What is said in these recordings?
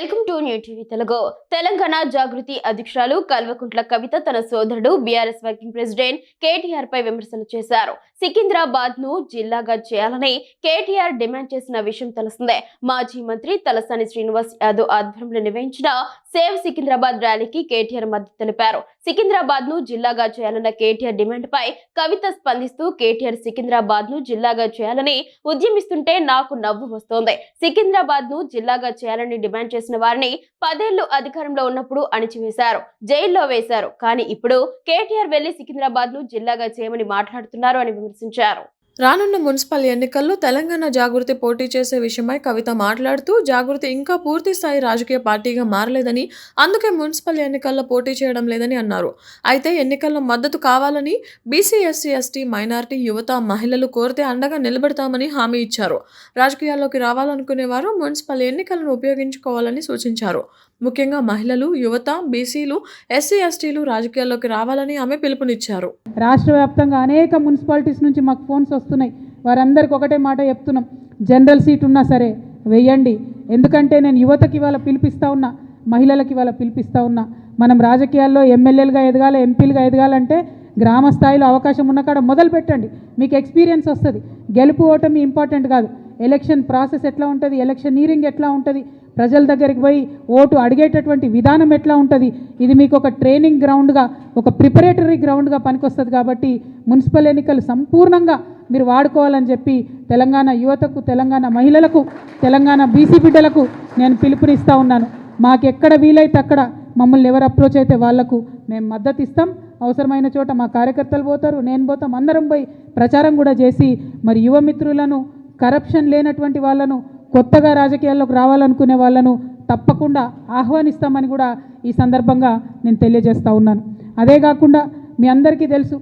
Welcome to new TV Telugu. Telangana Jagruthi అధ్యక్షురాలు కల్వకుంట్ల కవిత తన సోదరుడు బీఆర్ఎస్ వర్కింగ్ ప్రెసిడెంట్ కేటీఆర్ పై విమర్శలు చేశారు. సికింద్రాబాద్ ను జిల్లాగా చేయాలని కేటీఆర్ డిమాండ్ చేసిన విషయం తెలిసిందే. మాజీ మంత్రి తలసాని శ్రీనివాస్ యాదవ్ ఆధ్వర్యంలో నిర్వహించిన సేవ్ సికింద్రాబాద్ ర్యాలీకి కేటీఆర్ మద్దతు తెలిపారు. సికింద్రాబాద్ ను జిల్లాగా చేయాలన్న కేటీఆర్ డిమాండ్ పై కవిత స్పందిస్తూ, కేటీఆర్ సికింద్రాబాద్ ను జిల్లాగా చేయాలని ఉద్యమిస్తుంటే నాకు నవ్వు వస్తోంది. సికింద్రాబాద్ ను జిల్లాగా చేయాలని డిమాండ్ చేసిన వారిని 10 ఏళ్లు అధికారంలో ఉన్నప్పుడు అణిచివేశారు, జైల్లో వేశారు. కానీ ఇప్పుడు కేటీఆర్ వెళ్లి సికింద్రాబాద్ ను జిల్లాగా చేయమని మాట్లాడుతున్నారు అని విమర్శించారు. రానున్న మున్సిపల్ ఎన్నికల్లో తెలంగాణ జాగృతి పోటీ చేసే విషయమై కవిత మాట్లాడుతూ, జాగృతి ఇంకా పూర్తి స్థాయి రాజకీయ పార్టీగా మారలేదని, అందుకే మున్సిపల్ ఎన్నికల్లో పోటీ చేయడం లేదని అన్నారు. అయితే ఎన్నికల్లో మద్దతు కావాలని బీసీ, ఎస్సీ, ఎస్టీ, మైనారిటీ, యువత, మహిళలు కోరితే అండగా నిలబెడతామని హామీ ఇచ్చారు. రాజకీయాల్లోకి రావాలనుకునేవారు మున్సిపల్ ఎన్నికలను ఉపయోగించుకోవాలని సూచించారు. ముఖ్యంగా మహిళలు, యువత, బీసీలు, ఎస్సీ, ఎస్టీలు రాజకీయాల్లోకి రావాలని ఆమె పిలుపునిచ్చారు. రాష్ట్ర వ్యాప్తంగా అనేక మున్సిపాలిటీస్ నుంచి మాకు ఫోన్స్ వస్తున్నాయి. వారందరికీ ఒకటే మాట చెప్తున్నాం, జనరల్ సీట్ ఉన్నా సరే వెయ్యండి. ఎందుకంటే నేను యువతకి ఇవాళ పిలిపిస్తూ ఉన్నా, మహిళలకి ఇవాళ పిలిపిస్తూ ఉన్నా. మనం రాజకీయాల్లో ఎమ్మెల్యేలుగా ఎదగాలి, ఎంపీలుగా ఎదగాలంటే గ్రామ స్థాయిలో అవకాశం ఉన్న కాడ మొదలు పెట్టండి. మీకు ఎక్స్పీరియన్స్ వస్తుంది. గెలుపు ఓటమి ఇంపార్టెంట్ కాదు. ఎలక్షన్ ప్రాసెస్ ఎట్లా ఉంటుంది, ఎలక్షనీరింగ్ ఎట్లా ఉంటుంది, ప్రజల దగ్గరికి పోయి ఓటు అడిగేటటువంటి విధానం ఎట్లా ఉంటుంది, ఇది మీకు ఒక ట్రైనింగ్ గ్రౌండ్గా, ఒక ప్రిపరేటరీ గ్రౌండ్గా పనికొస్తుంది. కాబట్టి మున్సిపల్ ఎన్నికలు సంపూర్ణంగా మీరు వాడుకోవాలని చెప్పి తెలంగాణ యువతకు, తెలంగాణ మహిళలకు, తెలంగాణ బీసీ బిడ్డలకు నేను పిలుపునిస్తూ ఉన్నాను. మాకెక్కడ వీలైతే అక్కడ మమ్మల్ని ఎవరు అప్రోచ్ అయితే వాళ్లకు మేము మద్దతు ఇస్తాం. అవసరమైన చోట మా కార్యకర్తలు పోతారు, నేను పోతాం, అందరం పోయి ప్రచారం కూడా చేసి మరి యువ మిత్రులను, కరప్షన్ లేనటువంటి వాళ్ళను, కొత్తగా రాజకీయాల్లోకి రావాలనుకునే వాళ్ళను తప్పకుండా ఆహ్వానిస్తామని కూడా ఈ సందర్భంగా నేను తెలియజేస్తూ ఉన్నాను. అదే కాకుండా మీ అందరికీ తెలుసు,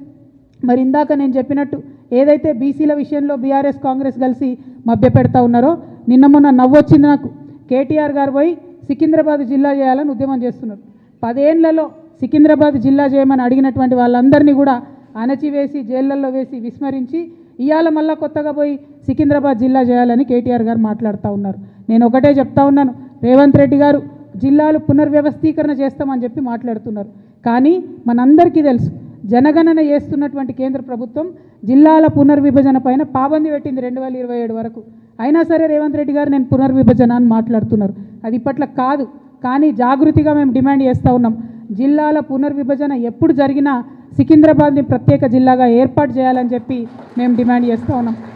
మరి ఇందాక నేను చెప్పినట్టు ఏదైతే బీసీల విషయంలో బీఆర్ఎస్, కాంగ్రెస్ కలిసి మభ్యపెడతా ఉన్నారో, నిన్న మొన్న నవ్వొచ్చింది నాకు. కేటీఆర్ గారు పోయి సికింద్రాబాద్ జిల్లా చేయాలని ఉద్యమం చేస్తున్నారు. 10 ఏళ్లలో సికింద్రాబాద్ జిల్లా చేయమని అడిగినటువంటి వాళ్ళందరినీ కూడా అణచివేసి, జైళ్లలో వేసి, విస్మరించి ఇవాళ మళ్ళా కొత్తగా పోయి సికింద్రాబాద్ జిల్లా చేయాలని కేటీఆర్ గారు మాట్లాడుతూ ఉన్నారు. నేను ఒకటే చెప్తా ఉన్నాను, రేవంత్ రెడ్డి గారు జిల్లాలు పునర్వ్యవస్థీకరణ చేస్తామని చెప్పి మాట్లాడుతున్నారు. కానీ మనందరికీ తెలుసు, జనగణన చేస్తున్నటువంటి కేంద్ర ప్రభుత్వం జిల్లాల పునర్విభజన పైన పాబంది పెట్టింది 2027 వరకు. అయినా సరే రేవంత్ రెడ్డి గారు నేను పునర్విభజన అని మాట్లాడుతున్నారు. అది ఇప్పట్లో కాదు. కానీ జాగృతిగా మేము డిమాండ్ చేస్తూ ఉన్నాం, జిల్లాల పునర్విభజన ఎప్పుడు జరిగినా సికింద్రాబాద్ని ప్రత్యేక జిల్లాగా ఏర్పాటు చేయాలని చెప్పి మేము డిమాండ్ చేస్తూ ఉన్నాం.